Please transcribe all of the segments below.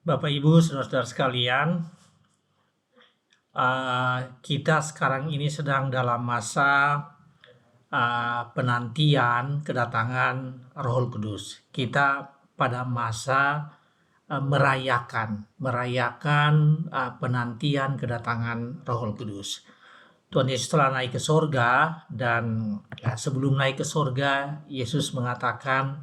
Bapak, Ibu, saudara-saudara sekalian, kita sekarang ini sedang dalam masa penantian kedatangan Roh Kudus. Kita pada masa merayakan penantian kedatangan Roh Kudus. Tuhan Yesus telah naik ke sorga, dan sebelum naik ke sorga, Yesus mengatakan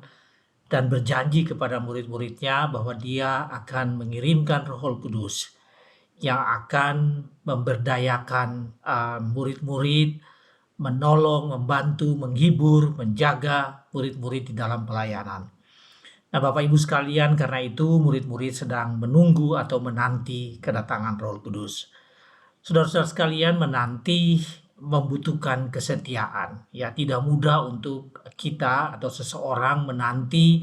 dan berjanji kepada murid-muridnya bahwa Dia akan mengirimkan Roh Kudus yang akan memberdayakan murid-murid, menolong, membantu, menghibur, menjaga murid-murid di dalam pelayanan. Nah, Bapak Ibu sekalian, karena itu murid-murid sedang menunggu atau menanti kedatangan Roh Kudus. Saudara-saudara sekalian, menanti membutuhkan kesetiaan. Ya, tidak mudah untuk kita atau seseorang menanti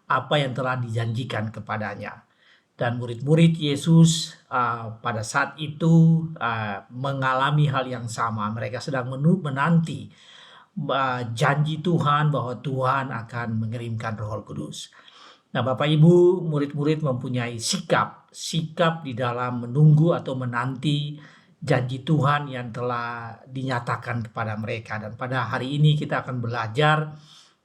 apa yang telah dijanjikan kepadanya. Dan murid-murid Yesus pada saat itu mengalami hal yang sama. Mereka sedang menanti janji Tuhan bahwa Tuhan akan mengirimkan Roh Kudus. Nah, Bapak Ibu, murid-murid mempunyai sikap di dalam menunggu atau menanti janji Tuhan yang telah dinyatakan kepada mereka. Dan pada hari ini kita akan belajar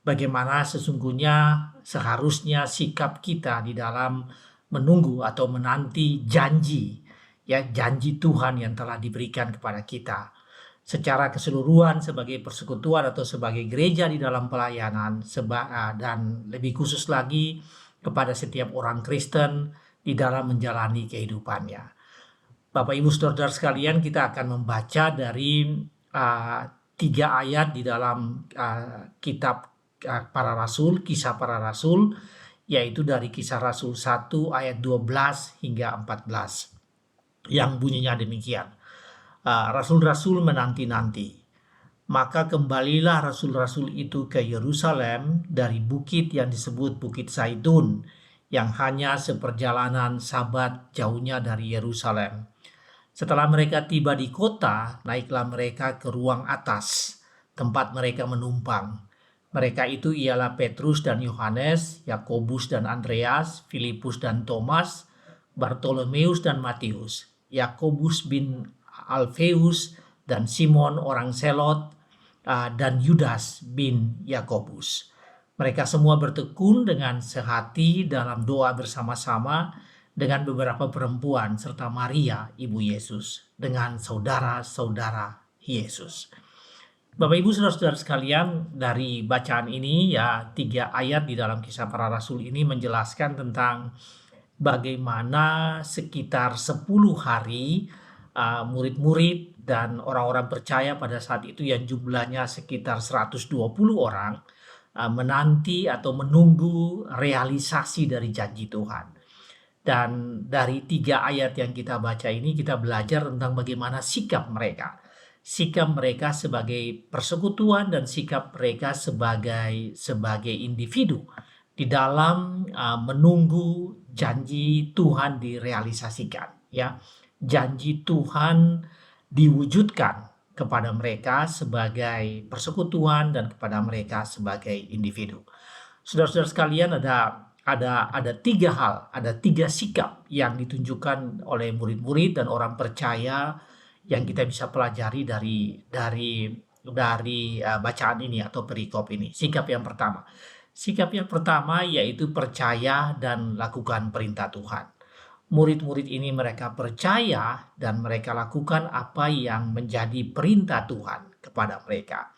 bagaimana sesungguhnya seharusnya sikap kita di dalam menunggu atau menanti janji Tuhan yang telah diberikan kepada kita. Secara keseluruhan sebagai persekutuan atau sebagai gereja di dalam pelayanan, dan lebih khusus lagi kepada setiap orang Kristen di dalam menjalani kehidupannya. Bapak, Ibu, saudara sekalian, kita akan membaca dari 3 ayat di dalam kitab para rasul, kisah para rasul, yaitu dari Kisah Rasul 1 ayat 12 hingga 14, yang bunyinya demikian. Rasul-rasul menanti-nanti. Maka kembalilah rasul-rasul itu ke Yerusalem dari bukit yang disebut Bukit Zaitun, yang hanya seperjalanan Sabat jauhnya dari Yerusalem. Setelah mereka tiba di kota, naiklah mereka ke ruang atas, tempat mereka menumpang. Mereka itu ialah Petrus dan Yohanes, Yakobus dan Andreas, Filipus dan Thomas, Bartolomeus dan Matius, Yakobus bin Alfeus dan Simon orang Selot, dan Yudas bin Yakobus. Mereka semua bertekun dengan sehati dalam doa bersama-sama dengan beberapa perempuan serta Maria ibu Yesus, dengan saudara-saudara Yesus. Bapak, Ibu, saudara-saudara sekalian, dari bacaan ini ya 3 ayat di dalam Kisah Para Rasul ini menjelaskan tentang bagaimana sekitar 10 hari murid-murid dan orang-orang percaya pada saat itu yang jumlahnya sekitar 120 orang menanti atau menunggu realisasi dari janji Tuhan. Dan dari 3 ayat yang kita baca ini kita belajar tentang bagaimana sikap mereka. Sikap mereka sebagai persekutuan dan sikap mereka sebagai individu di dalam menunggu janji Tuhan direalisasikan, ya. Janji Tuhan diwujudkan kepada mereka sebagai persekutuan dan kepada mereka sebagai individu. Saudara-saudara sekalian, ada 3 hal, ada 3 sikap yang ditunjukkan oleh murid-murid dan orang percaya yang kita bisa pelajari dari bacaan ini atau perikop ini. Sikap yang pertama yaitu percaya dan lakukan perintah Tuhan. Murid-murid ini mereka percaya dan mereka lakukan apa yang menjadi perintah Tuhan kepada mereka.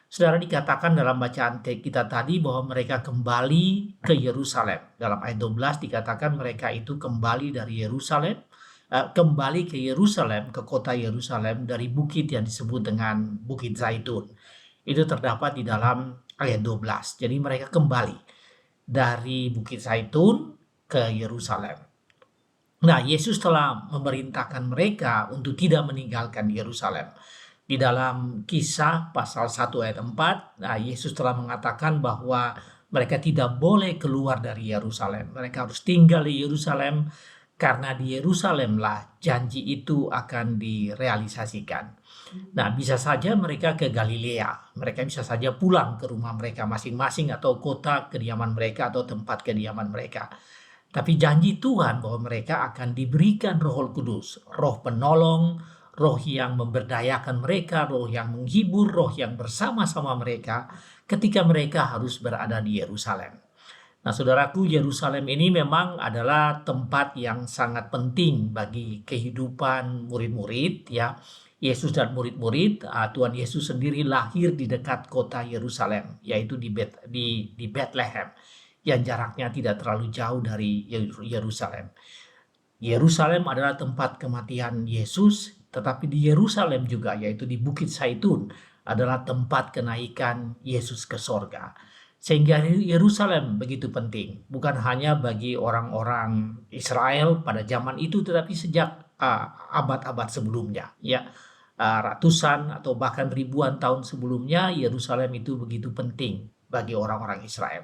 Saudara, dikatakan dalam bacaan kita tadi bahwa mereka kembali ke Yerusalem. Dalam ayat 12 dikatakan mereka itu kembali dari Yerusalem, kembali ke Yerusalem, ke kota Yerusalem dari bukit yang disebut dengan Bukit Zaitun. Itu terdapat di dalam ayat 12. Jadi mereka kembali dari Bukit Zaitun ke Yerusalem. Nah, Yesus telah memerintahkan mereka untuk tidak meninggalkan Yerusalem. Di dalam Kisah pasal 1 ayat 4, Yesus telah mengatakan bahwa mereka tidak boleh keluar dari Yerusalem. Mereka harus tinggal di Yerusalem karena di Yerusalemlah janji itu akan direalisasikan. Nah, bisa saja mereka ke Galilea. Mereka bisa saja pulang ke rumah mereka masing-masing atau kota kediaman mereka atau tempat kediaman mereka. Tapi janji Tuhan bahwa mereka akan diberikan Roh Kudus, Roh penolong, Roh yang memberdayakan mereka, Roh yang menghibur, Roh yang bersama-sama mereka ketika mereka harus berada di Yerusalem. Nah, saudaraku, Yerusalem ini memang adalah tempat yang sangat penting bagi kehidupan murid-murid, ya. Yesus dan murid-murid, Tuhan Yesus sendiri lahir di dekat kota Yerusalem, yaitu di Bethlehem, yang jaraknya tidak terlalu jauh dari Yerusalem. Yerusalem adalah tempat kematian Yesus, tetapi di Yerusalem juga, yaitu di Bukit Zaitun, adalah tempat kenaikan Yesus ke sorga. Sehingga Yerusalem begitu penting, bukan hanya bagi orang-orang Israel pada zaman itu, tetapi sejak abad-abad sebelumnya, ya. Ratusan atau bahkan ribuan tahun sebelumnya, Yerusalem itu begitu penting bagi orang-orang Israel.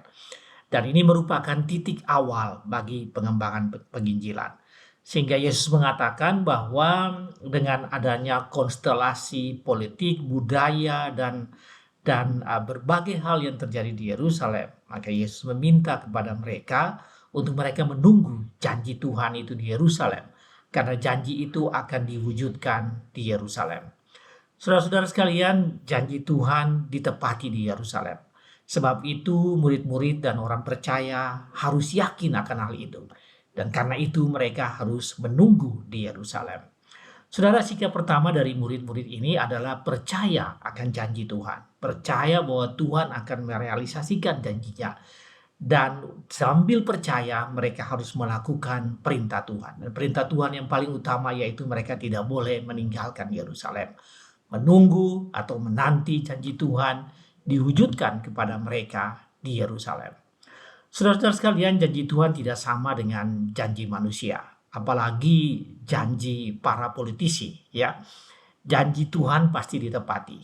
Dan ini merupakan titik awal bagi pengembangan penginjilan. Sehingga Yesus mengatakan bahwa dengan adanya konstelasi politik, budaya, dan berbagai hal yang terjadi di Yerusalem, maka Yesus meminta kepada mereka untuk mereka menunggu janji Tuhan itu di Yerusalem, karena janji itu akan diwujudkan di Yerusalem. Saudara-saudara sekalian, janji Tuhan ditepati di Yerusalem. Sebab itu murid-murid dan orang percaya harus yakin akan hal itu. Dan karena itu mereka harus menunggu di Yerusalem. Saudara, sikap pertama dari murid-murid ini adalah percaya akan janji Tuhan. Percaya bahwa Tuhan akan merealisasikan janjinya. Dan sambil percaya mereka harus melakukan perintah Tuhan. Dan perintah Tuhan yang paling utama yaitu mereka tidak boleh meninggalkan Yerusalem. Menunggu atau menanti janji Tuhan diwujudkan kepada mereka di Yerusalem. Saudara-saudara sekalian, janji Tuhan tidak sama dengan janji manusia, apalagi janji para politisi, ya. Janji Tuhan pasti ditepati.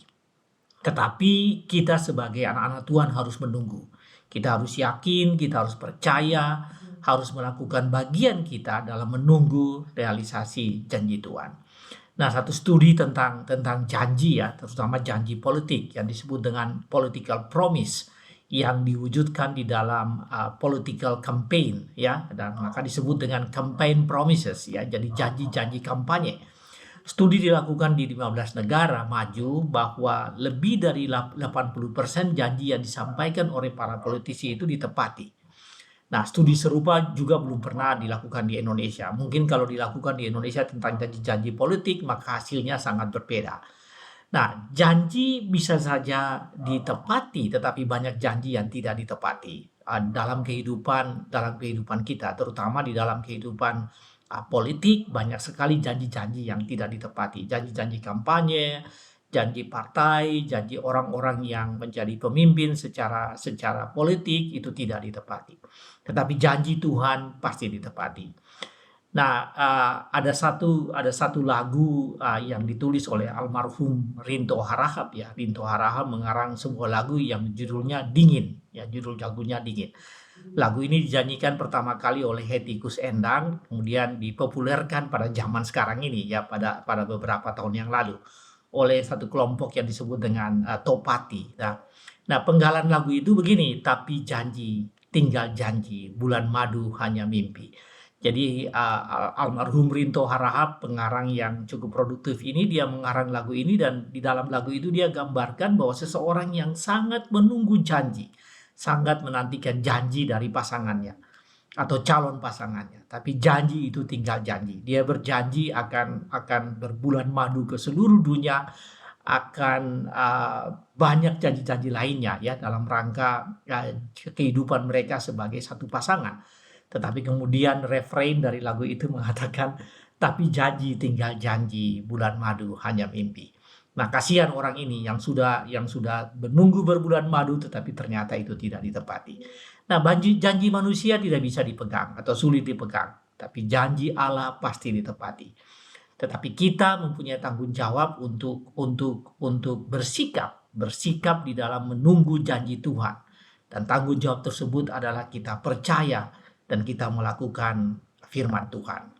Tetapi kita sebagai anak-anak Tuhan harus menunggu. Kita harus yakin, kita harus percaya, harus melakukan bagian kita dalam menunggu realisasi janji Tuhan. Nah, satu studi tentang janji, ya, terutama janji politik yang disebut dengan political promise, yang diwujudkan di dalam political campaign, ya, dan maka disebut dengan campaign promises, ya, jadi janji-janji kampanye. Studi dilakukan di 15 negara maju bahwa lebih dari 80% janji yang disampaikan oleh para politisi itu ditepati. Nah, studi serupa juga belum pernah dilakukan di Indonesia. Mungkin kalau dilakukan di Indonesia tentang janji-janji politik, maka hasilnya sangat berbeda. Nah, janji bisa saja ditepati, tetapi banyak janji yang tidak ditepati dalam kehidupan kita, terutama di dalam kehidupan politik. Banyak sekali janji-janji yang tidak ditepati, janji-janji kampanye, janji partai, janji orang-orang yang menjadi pemimpin secara politik itu tidak ditepati. Tetapi janji Tuhan pasti ditepati. Nah, ada satu lagu yang ditulis oleh almarhum Rinto Harahap, ya. Rinto Harahap mengarang sebuah lagu yang judulnya Dingin, ya, judul lagunya Dingin. Lagu ini dinyanyikan pertama kali oleh Hetty Koes Endang, kemudian dipopulerkan pada zaman sekarang ini, ya, pada beberapa tahun yang lalu oleh satu kelompok yang disebut dengan Topati. Nah, penggalan lagu itu begini, tapi janji, tinggal janji, bulan madu hanya mimpi. Jadi almarhum Rinto Harahap, pengarang yang cukup produktif ini, dia mengarang lagu ini, dan di dalam lagu itu dia gambarkan bahwa seseorang yang sangat menunggu janji, sangat menantikan janji dari pasangannya atau calon pasangannya. Tapi janji itu tinggal janji. Dia berjanji akan berbulan madu ke seluruh dunia, akan banyak janji-janji lainnya, ya, dalam rangka kehidupan mereka sebagai satu pasangan. Tetapi kemudian refrain dari lagu itu mengatakan, tapi janji tinggal janji, bulan madu hanya mimpi. Nah, kasihan orang ini yang sudah menunggu berbulan madu, tetapi ternyata itu tidak ditepati. Nah, janji manusia tidak bisa dipegang atau sulit dipegang, tapi janji Allah pasti ditepati. Tetapi kita mempunyai tanggung jawab untuk bersikap di dalam menunggu janji Tuhan. Dan tanggung jawab tersebut adalah kita percaya dan kita melakukan firman Tuhan.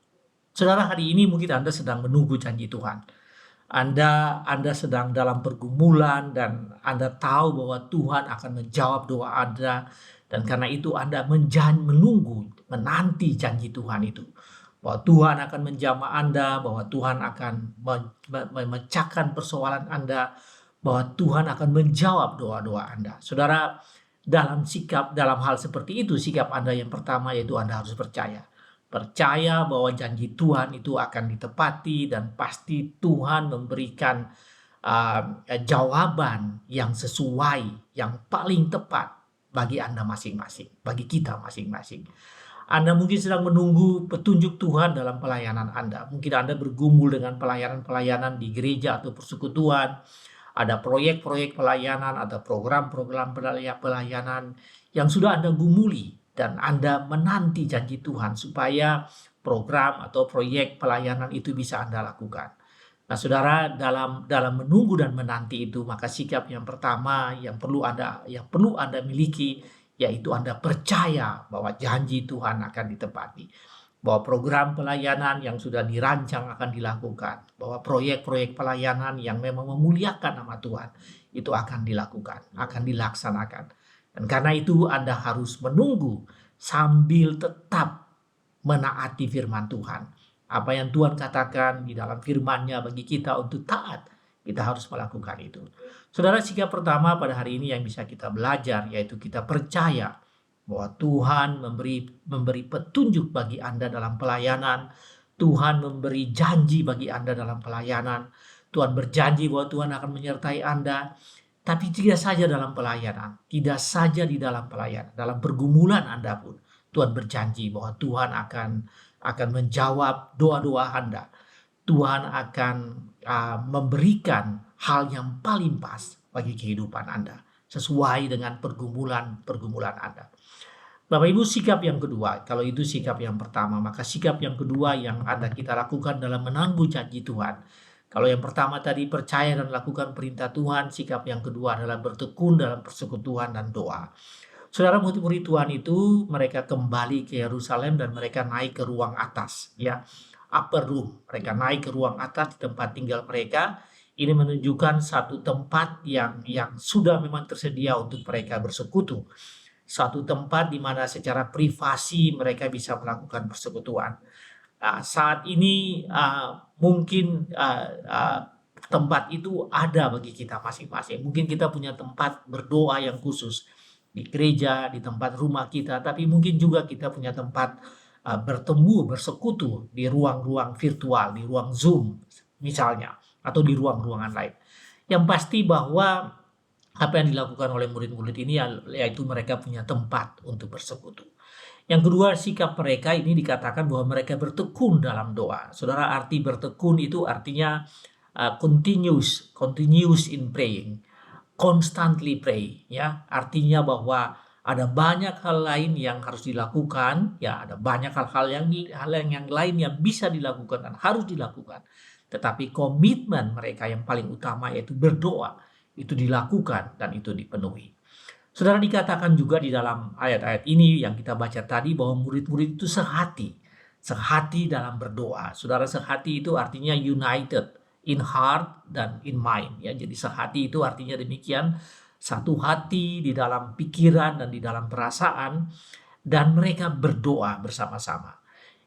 Saudara, hari ini mungkin Anda sedang menunggu janji Tuhan. Anda sedang dalam pergumulan dan Anda tahu bahwa Tuhan akan menjawab doa Anda Dan karena itu Anda menunggu, menanti janji Tuhan itu. Bahwa Tuhan akan menjamah Anda, bahwa Tuhan akan memecahkan persoalan Anda, bahwa Tuhan akan menjawab doa-doa Anda. Saudara, dalam hal seperti itu, sikap Anda yang pertama yaitu Anda harus percaya. Percaya bahwa janji Tuhan itu akan ditepati dan pasti Tuhan memberikan jawaban yang sesuai, yang paling tepat bagi Anda masing-masing, bagi kita masing-masing. Anda mungkin sedang menunggu petunjuk Tuhan dalam pelayanan Anda. Mungkin Anda bergumul dengan pelayanan-pelayanan di gereja atau persekutuan. Ada proyek-proyek pelayanan, ada program-program pelayanan yang sudah Anda gumuli. Dan Anda menanti janji Tuhan supaya program atau proyek pelayanan itu bisa Anda lakukan. Nah, saudara, dalam menunggu dan menanti itu, maka sikap yang pertama yang perlu Anda miliki, yaitu Anda percaya bahwa janji Tuhan akan ditepati. Bahwa program pelayanan yang sudah dirancang akan dilakukan. Bahwa proyek-proyek pelayanan yang memang memuliakan nama Tuhan itu akan dilakukan, akan dilaksanakan. Dan karena itu Anda harus menunggu sambil tetap menaati firman Tuhan. Apa yang Tuhan katakan di dalam firman-Nya bagi kita untuk taat, kita harus melakukan itu. Saudara, sikap pertama pada hari ini yang bisa kita belajar yaitu kita percaya bahwa Tuhan memberi petunjuk bagi Anda dalam pelayanan. Tuhan memberi janji bagi Anda dalam pelayanan. Tuhan berjanji bahwa Tuhan akan menyertai Anda. Tapi tidak saja dalam pelayanan, tidak saja di dalam pelayanan, dalam pergumulan Anda pun Tuhan berjanji bahwa Tuhan akan menjawab doa-doa Anda. Tuhan akan memberikan hal yang paling pas bagi kehidupan Anda, sesuai dengan pergumulan Anda. Bapak Ibu, sikap yang kedua, kalau itu sikap yang pertama, maka sikap yang kedua yang ada kita lakukan dalam menangguh janji Tuhan. Kalau yang pertama tadi percaya dan lakukan perintah Tuhan, sikap yang kedua adalah bertekun dalam persekutuan dan doa. Saudara, murid-murid Tuhan itu mereka kembali ke Yerusalem dan mereka naik ke ruang atas, ya, upper room. Mereka naik ke ruang atas di tempat tinggal mereka. Ini menunjukkan satu tempat yang sudah memang tersedia untuk mereka bersekutu. Satu tempat di mana secara privasi mereka bisa melakukan persekutuan. Saat ini mungkin tempat itu ada bagi kita masing-masing. Mungkin kita punya tempat berdoa yang khusus di gereja, di tempat rumah kita, tapi mungkin juga kita punya tempat bertemu, bersekutu di ruang-ruang virtual, di ruang Zoom misalnya, atau di ruang-ruangan lain. Yang pasti bahwa apa yang dilakukan oleh murid-murid ini yaitu mereka punya tempat untuk bersekutu. Yang kedua, sikap mereka ini dikatakan bahwa mereka bertekun dalam doa. Saudara, arti bertekun itu artinya continuous in praying, constantly pray, ya. Artinya bahwa ada banyak hal lain yang harus dilakukan, ya, ada banyak hal yang lain yang bisa dilakukan dan harus dilakukan. Tetapi komitmen mereka yang paling utama yaitu berdoa, itu dilakukan dan itu dipenuhi. Saudara, dikatakan juga di dalam ayat-ayat ini yang kita baca tadi bahwa murid-murid itu sehati dalam berdoa. Saudara, sehati itu artinya united in heart dan in mind, ya. Jadi sehati itu artinya demikian, satu hati di dalam pikiran dan di dalam perasaan, dan mereka berdoa bersama-sama.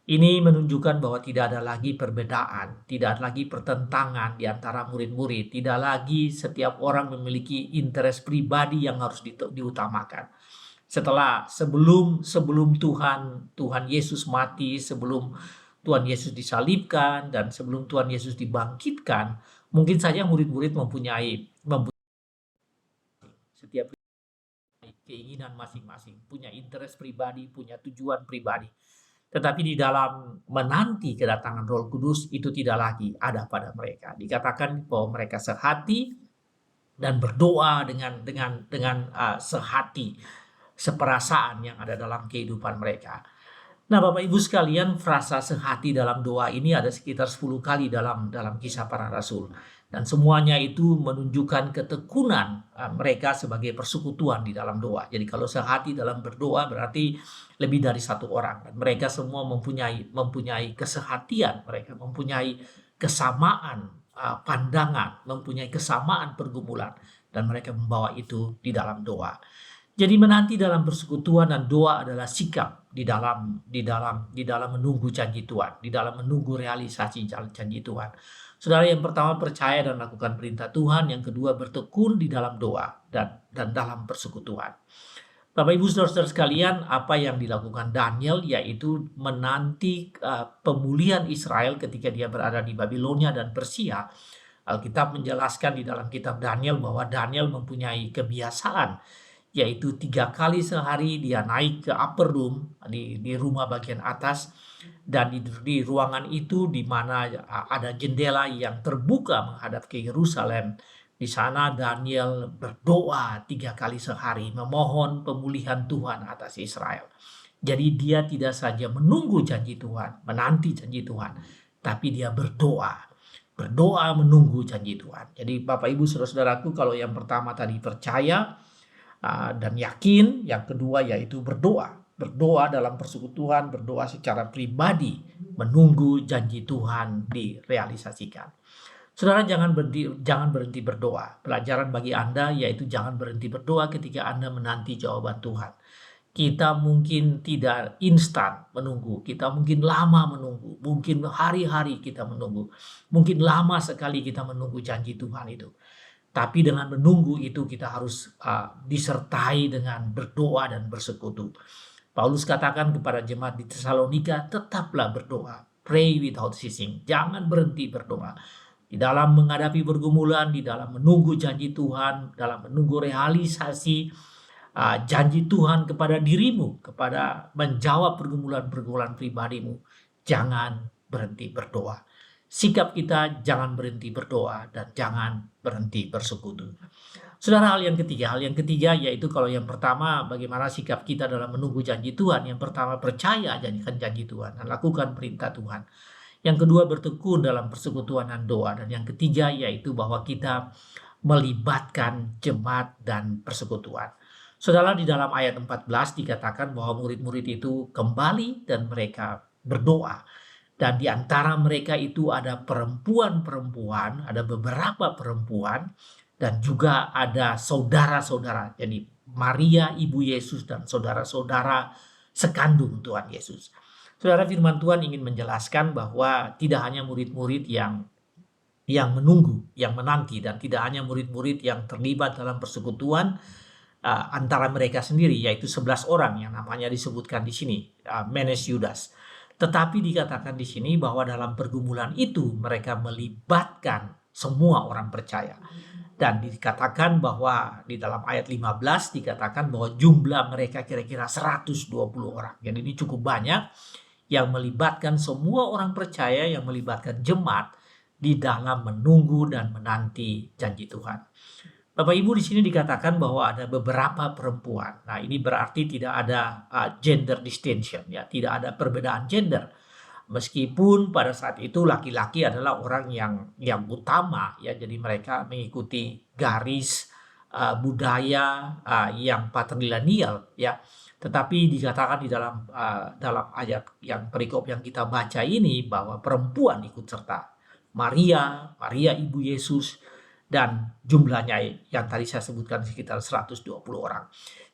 Ini menunjukkan bahwa tidak ada lagi perbedaan, tidak ada lagi pertentangan di antara murid-murid, tidak lagi setiap orang memiliki interest pribadi yang harus diutamakan. Sebelum Tuhan Yesus mati, sebelum Tuhan Yesus disalibkan, dan sebelum Tuhan Yesus dibangkitkan, mungkin saja murid-murid mempunyai setiap keinginan masing-masing, punya interest pribadi, punya tujuan pribadi. Tetapi di dalam menanti kedatangan Roh Kudus itu tidak lagi ada pada mereka. Dikatakan bahwa mereka sehati dan berdoa dengan sehati, seperasaan yang ada dalam kehidupan mereka. Nah, Bapak Ibu sekalian, frasa sehati dalam doa ini ada sekitar 10 kali dalam Kisah Para Rasul. Dan semuanya itu menunjukkan ketekunan mereka sebagai persekutuan di dalam doa. Jadi kalau sehati dalam berdoa berarti lebih dari satu orang. Dan mereka semua mempunyai kesehatian, mereka mempunyai kesamaan pandangan, mempunyai kesamaan pergumulan. Dan mereka membawa itu di dalam doa. Jadi menanti dalam persekutuan dan doa adalah sikap di dalam menunggu janji Tuhan, di dalam menunggu realisasi janji Tuhan. Saudara, yang pertama percaya dan lakukan perintah Tuhan, yang kedua bertekun di dalam doa dan dalam persekutuan. Bapak Ibu Saudara-saudara sekalian, apa yang dilakukan Daniel yaitu menanti pemulihan Israel ketika dia berada di Babilonia dan Persia. Alkitab menjelaskan di dalam kitab Daniel bahwa Daniel mempunyai kebiasaan, yaitu 3 kali sehari dia naik ke upper room di rumah bagian atas, dan di ruangan itu di mana ada jendela yang terbuka menghadap ke Yerusalem. Di sana Daniel berdoa 3 kali sehari memohon pemulihan Tuhan atas Israel. Jadi dia tidak saja menunggu janji Tuhan, menanti janji Tuhan, tapi dia berdoa menunggu janji Tuhan. Jadi Bapak Ibu Saudara-saudaraku, kalau yang pertama tadi percaya dan yakin, yang kedua yaitu berdoa dalam persekutuan, berdoa secara pribadi, menunggu janji Tuhan direalisasikan. Saudara, jangan berhenti berdoa. Pelajaran bagi Anda yaitu jangan berhenti berdoa ketika Anda menanti jawaban Tuhan. Kita mungkin tidak instan menunggu, kita mungkin lama menunggu, mungkin hari-hari kita menunggu, mungkin lama sekali kita menunggu janji Tuhan itu. Tapi dengan menunggu itu kita harus disertai dengan berdoa dan bersekutu. Paulus katakan kepada jemaat di Tesalonika, tetaplah berdoa, pray without ceasing, jangan berhenti berdoa. Di dalam menghadapi pergumulan, di dalam menunggu janji Tuhan, dalam menunggu realisasi janji Tuhan kepada dirimu, kepada menjawab pergumulan-pergumulan pribadimu, jangan berhenti berdoa. Sikap kita jangan berhenti berdoa dan jangan berhenti bersekutu. Saudara, hal yang ketiga yaitu kalau yang pertama bagaimana sikap kita dalam menunggu janji Tuhan. Yang pertama percaya janji Tuhan dan lakukan perintah Tuhan. Yang kedua bertekun dalam persekutuan dan doa. Dan yang ketiga yaitu bahwa kita melibatkan jemaat dan persekutuan. Saudara, di dalam ayat 14 dikatakan bahwa murid-murid itu kembali dan mereka berdoa. Dan di antara mereka itu ada perempuan-perempuan, ada beberapa perempuan, dan juga ada saudara-saudara. Jadi Maria ibu Yesus dan saudara-saudara sekandung Tuhan Yesus. Saudara, firman Tuhan ingin menjelaskan bahwa tidak hanya murid-murid yang menunggu, yang menanti, dan tidak hanya murid-murid yang terlibat dalam persekutuan antara mereka sendiri, yaitu 11 orang yang namanya disebutkan di sini, Menes Yudas. Tetapi dikatakan di sini bahwa dalam pergumulan itu mereka melibatkan semua orang percaya. Dan dikatakan bahwa di dalam ayat 15 dikatakan bahwa jumlah mereka kira-kira 120 orang. Jadi ini cukup banyak yang melibatkan semua orang percaya, yang melibatkan jemaat di dalam menunggu dan menanti janji Tuhan. Bapak Ibu, di sini dikatakan bahwa ada beberapa perempuan. Nah, ini berarti tidak ada gender distinction, ya, tidak ada perbedaan gender. Meskipun pada saat itu laki-laki adalah orang yang utama, ya, jadi mereka mengikuti garis budaya yang patrilineal, ya. Tetapi dikatakan di dalam ayat yang perikop yang kita baca ini bahwa perempuan ikut serta. Maria ibu Yesus, dan jumlahnya yang tadi saya sebutkan sekitar 120 orang.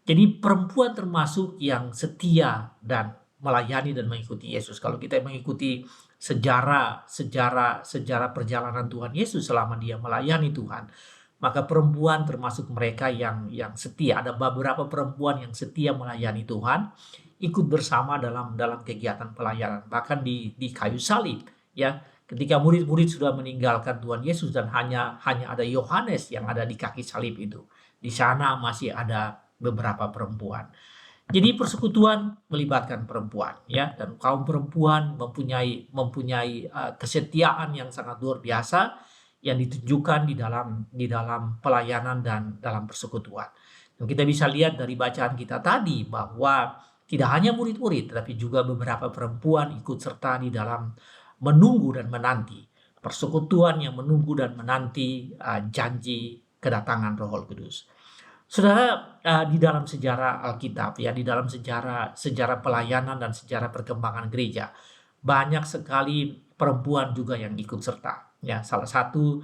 Jadi perempuan termasuk yang setia dan melayani dan mengikuti Yesus. Kalau kita mengikuti sejarah perjalanan Tuhan Yesus selama dia melayani Tuhan, maka perempuan termasuk mereka yang setia. Ada beberapa perempuan yang setia melayani Tuhan, ikut bersama dalam kegiatan pelayanan, bahkan di kayu salib, ya. Ketika murid-murid sudah meninggalkan Tuhan Yesus dan hanya ada Yohanes yang ada di kaki salib itu, di sana masih ada beberapa perempuan. Jadi persekutuan melibatkan perempuan, ya, dan kaum perempuan mempunyai kesetiaan yang sangat luar biasa yang ditunjukkan di dalam pelayanan dan dalam persekutuan. Dan kita bisa lihat dari bacaan kita tadi bahwa tidak hanya murid-murid, tetapi juga beberapa perempuan ikut serta di dalam menunggu dan menanti persekutuan yang menunggu dan menanti janji kedatangan Roh Kudus. Saudara, di dalam sejarah Alkitab, ya, di dalam sejarah pelayanan dan sejarah perkembangan gereja, banyak sekali perempuan juga yang ikut serta. Ya, salah satu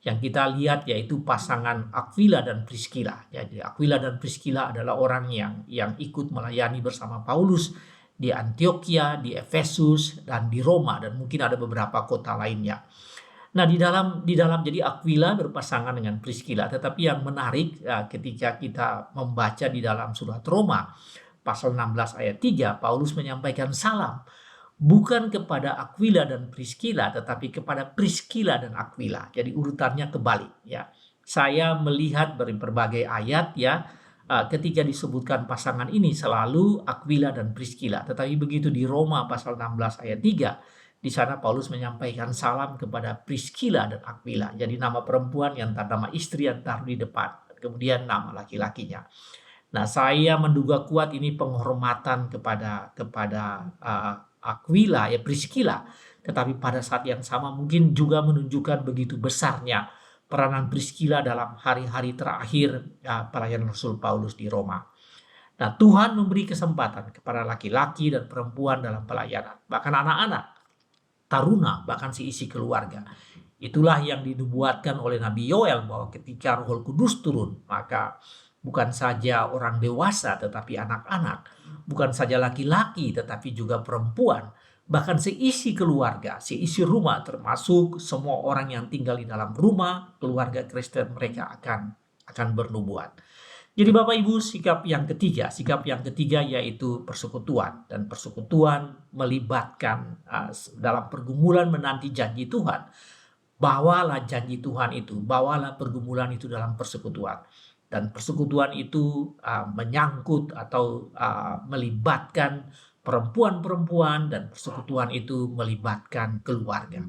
yang kita lihat yaitu pasangan Aquila dan Priscilla. Jadi Aquila dan Priscilla adalah orang yang ikut melayani bersama Paulus di Antioquia, di Efesus, dan di Roma, dan mungkin ada beberapa kota lainnya. Nah, di dalam jadi Aquila berpasangan dengan Priscilla, tetapi yang menarik ketika kita membaca di dalam surat Roma pasal 16 ayat 3, Paulus menyampaikan salam bukan kepada Aquila dan Priscilla, tetapi kepada Priscilla dan Aquila. Jadi urutannya kebalik ya. Saya melihat dari berbagai ayat ya, ketika disebutkan pasangan ini selalu Aquila dan Priscilla, tetapi begitu di Roma pasal 16 ayat 3, di sana Paulus menyampaikan salam kepada Priscilla dan Aquila. Jadi nama perempuan yang nama istri yang taruh di depan, kemudian nama laki-lakinya. Nah, saya menduga kuat ini penghormatan kepada Aquila ya, Priscilla, tetapi pada saat yang sama mungkin juga menunjukkan begitu besarnya peranan Priscilla dalam hari-hari terakhir pelayanan Rasul Paulus di Roma. Nah, Tuhan memberi kesempatan kepada laki-laki dan perempuan dalam pelayanan, bahkan anak-anak, taruna, bahkan seisi keluarga. Itulah yang dinubuatkan oleh Nabi Yoel bahwa ketika Roh Kudus turun, maka bukan saja orang dewasa tetapi anak-anak, bukan saja laki-laki tetapi juga perempuan, bahkan seisi keluarga, seisi rumah, termasuk semua orang yang tinggal di dalam rumah keluarga Kristen, mereka akan bernubuat. Jadi Bapak Ibu, sikap yang ketiga yaitu persekutuan, dan persekutuan melibatkan dalam pergumulan menanti janji Tuhan. Bawalah janji Tuhan itu, bawalah pergumulan itu dalam persekutuan. Dan persekutuan itu menyangkut atau melibatkan perempuan-perempuan, dan persekutuan itu melibatkan keluarga.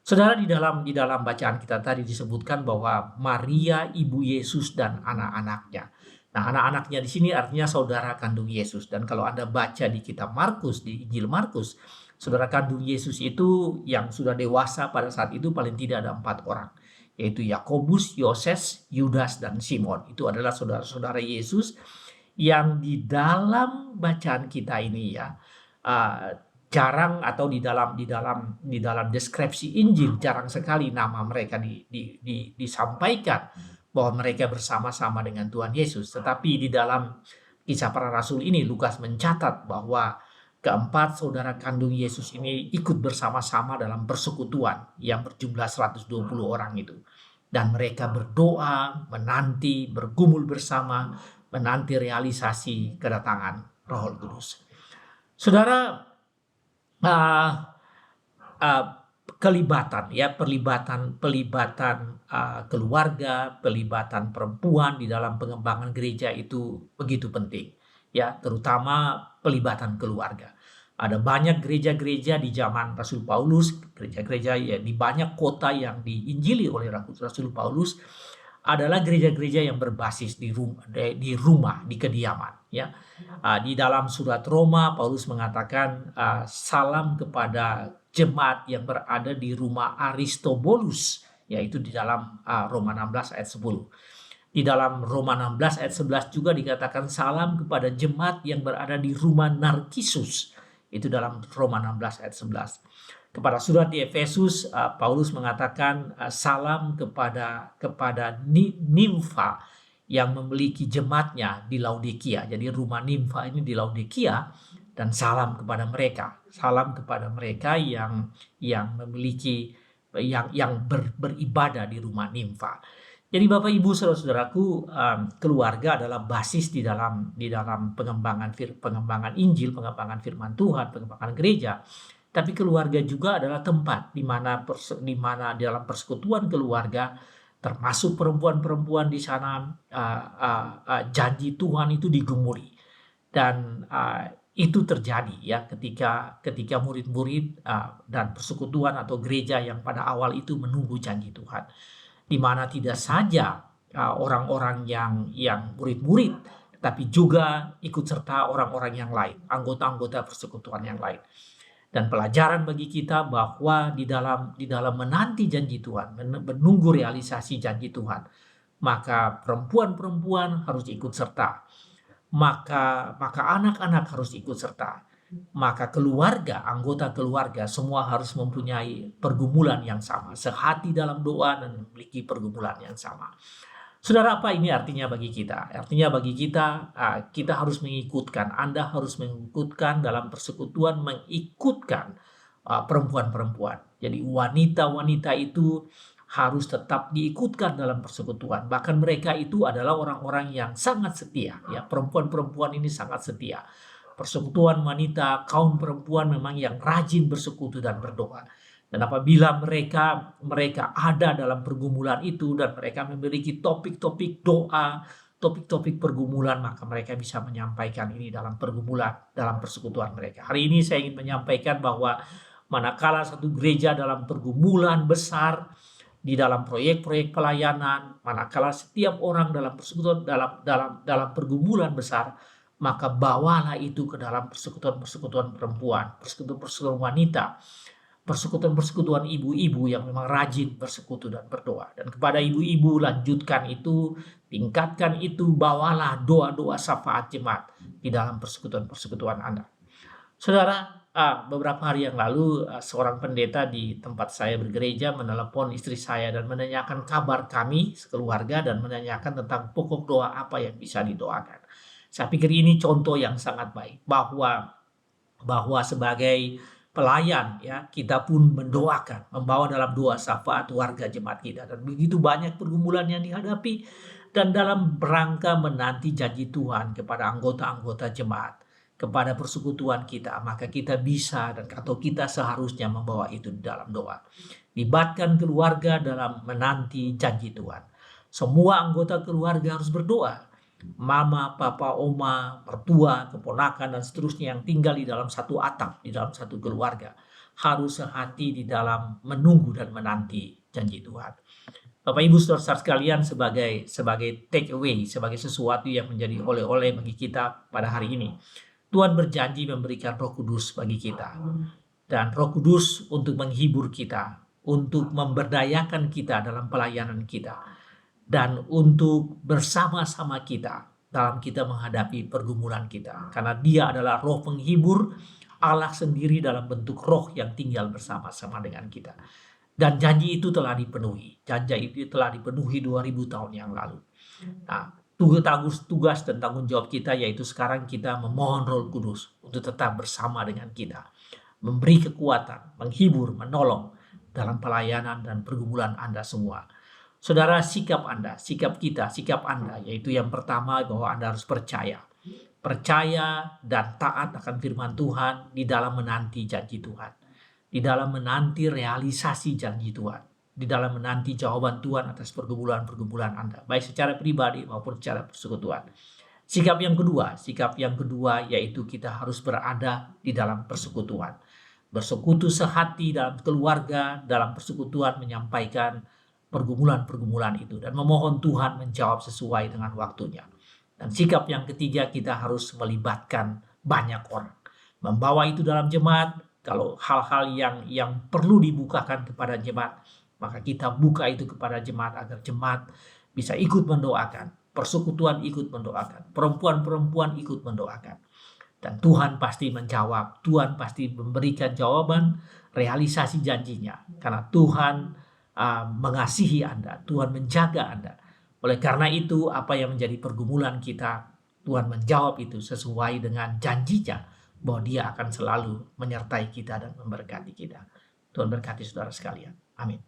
Saudara, di dalam bacaan kita tadi disebutkan bahwa Maria ibu Yesus dan anak-anaknya. Nah, anak-anaknya di sini artinya saudara kandung Yesus. Dan kalau Anda baca di kitab Markus, di Injil Markus, saudara kandung Yesus itu yang sudah dewasa pada saat itu paling tidak ada 4 orang, yaitu Yakobus, Yoses, Yudas, dan Simon. Itu adalah saudara-saudara Yesus yang di dalam bacaan kita ini ya, jarang, atau di dalam deskripsi Injil jarang sekali nama mereka disampaikan bahwa mereka bersama-sama dengan Tuhan Yesus. Tetapi di dalam Kisah Para Rasul ini Lukas mencatat bahwa keempat saudara kandung Yesus ini ikut bersama-sama dalam persekutuan yang berjumlah 120 orang itu. Dan mereka berdoa, menanti, bergumul bersama, menanti realisasi kedatangan Roh Kudus. Saudara, pelibatan keluarga, pelibatan perempuan di dalam pengembangan gereja itu begitu penting ya, terutama pelibatan keluarga. Ada banyak gereja-gereja di zaman Rasul Paulus, gereja-gereja ya di banyak kota yang diinjili oleh Rasul Paulus adalah gereja-gereja yang berbasis di rumah, di kediaman ya. Di dalam surat Roma Paulus mengatakan salam kepada jemaat yang berada di rumah Aristobulus, yaitu di dalam Roma 16 ayat 10. Di dalam Roma 16 ayat 11 juga dikatakan salam kepada jemaat yang berada di rumah Narkisus, itu dalam Roma 16 ayat 11. Kepada surat di Efesus, Paulus mengatakan salam kepada Nimfa yang memiliki jemaatnya di Laodikia. Jadi rumah Nimfa ini di Laodikia, dan salam kepada mereka. Salam kepada mereka yang memiliki yang beribadah di rumah Nimfa. Jadi Bapak Ibu saudara-saudaraku, keluarga adalah basis di dalam pengembangan Injil, pengembangan firman Tuhan, pengembangan gereja. Tapi keluarga juga adalah tempat di mana dalam persekutuan keluarga, termasuk perempuan-perempuan di sana, janji Tuhan itu digumuli. Dan itu terjadi ya ketika murid-murid dan persekutuan atau gereja yang pada awal itu menunggu janji Tuhan, di mana tidak saja orang-orang yang murid-murid, tapi juga ikut serta orang-orang yang lain, anggota-anggota persekutuan yang lain. Dan pelajaran bagi kita bahwa di dalam menanti janji Tuhan, menunggu realisasi janji Tuhan, maka perempuan-perempuan harus ikut serta, maka anak-anak harus ikut serta, maka keluarga, anggota keluarga semua harus mempunyai pergumulan yang sama, sehati dalam doa dan memiliki pergumulan yang sama. Saudara, apa ini artinya bagi kita? Artinya bagi kita, kita harus mengikutkan, Anda harus mengikutkan dalam persekutuan, mengikutkan perempuan-perempuan. Jadi wanita-wanita itu harus tetap diikutkan dalam persekutuan. Bahkan mereka itu adalah orang-orang yang sangat setia. Ya, perempuan-perempuan ini sangat setia. Persekutuan wanita, kaum perempuan memang yang rajin bersekutu dan berdoa. Dan apabila mereka ada dalam pergumulan itu dan mereka memiliki topik-topik doa, topik-topik pergumulan, maka mereka bisa menyampaikan ini dalam pergumulan, dalam persekutuan mereka. Hari ini saya ingin menyampaikan bahwa manakala satu gereja dalam pergumulan besar, di dalam proyek-proyek pelayanan, manakala setiap orang dalam persekutuan, dalam pergumulan besar, maka bawalah itu ke dalam persekutuan-persekutuan perempuan, persekutuan-persekutuan wanita, persekutuan-persekutuan ibu-ibu yang memang rajin bersekutu dan berdoa. Dan kepada ibu-ibu, lanjutkan itu, tingkatkan itu, bawalah doa-doa syafaat jemaat di dalam persekutuan-persekutuan Anda. Saudara, beberapa hari yang lalu seorang pendeta di tempat saya bergereja menelepon istri saya dan menanyakan kabar kami sekeluarga dan menanyakan tentang pokok doa apa yang bisa didoakan. Saya pikir ini contoh yang sangat baik bahwa sebagai pelayan, ya, kita pun mendoakan, membawa dalam doa syafaat warga jemaat kita, dan begitu banyak pergumulan yang dihadapi, dan dalam rangka menanti janji Tuhan kepada anggota-anggota jemaat, kepada persekutuan kita, maka kita bisa atau kita seharusnya membawa itu di dalam doa. Libatkan keluarga dalam menanti janji Tuhan. Semua anggota keluarga harus berdoa. Mama, papa, oma, mertua, keponakan, dan seterusnya yang tinggal di dalam satu atap, di dalam satu keluarga, harus sehati di dalam menunggu dan menanti janji Tuhan. Bapak Ibu saudara sekalian, sebagai take away, sebagai sesuatu yang menjadi oleh-oleh bagi kita pada hari ini, Tuhan berjanji memberikan Roh Kudus bagi kita, dan Roh Kudus untuk menghibur kita, untuk memberdayakan kita dalam pelayanan kita, dan untuk bersama-sama kita dalam kita menghadapi pergumulan kita. Karena Dia adalah Roh penghibur, Allah sendiri dalam bentuk Roh yang tinggal bersama-sama dengan kita. Dan janji itu telah dipenuhi. Janji itu telah dipenuhi 2000 tahun yang lalu. Nah, tugas dan tanggung jawab kita yaitu sekarang kita memohon Roh Kudus untuk tetap bersama dengan kita, memberi kekuatan, menghibur, menolong dalam pelayanan dan pergumulan Anda semua. Saudara, sikap Anda, sikap kita, sikap Anda, yaitu yang pertama bahwa Anda harus percaya. Percaya dan taat akan firman Tuhan di dalam menanti janji Tuhan. Di dalam menanti realisasi janji Tuhan. Di dalam menanti jawaban Tuhan atas pergumulan-pergumulan Anda. Baik secara pribadi maupun secara persekutuan. Sikap yang kedua yaitu kita harus berada di dalam persekutuan. Bersekutu sehati dalam keluarga, dalam persekutuan menyampaikan pergumulan-pergumulan itu dan memohon Tuhan menjawab sesuai dengan waktunya. Dan sikap yang ketiga, kita harus melibatkan banyak orang, membawa itu dalam jemaat. Kalau hal-hal yang perlu dibukakan kepada jemaat, maka kita buka itu kepada jemaat agar jemaat bisa ikut mendoakan, persekutuan ikut mendoakan, perempuan-perempuan ikut mendoakan. Dan Tuhan pasti menjawab, Tuhan pasti memberikan jawaban, realisasi janjinya. Karena Tuhan mengasihi Anda, Tuhan menjaga Anda. Oleh karena itu, apa yang menjadi pergumulan kita, Tuhan menjawab itu sesuai dengan janjinya bahwa Dia akan selalu menyertai kita dan memberkati kita. Tuhan berkati saudara sekalian. Amin.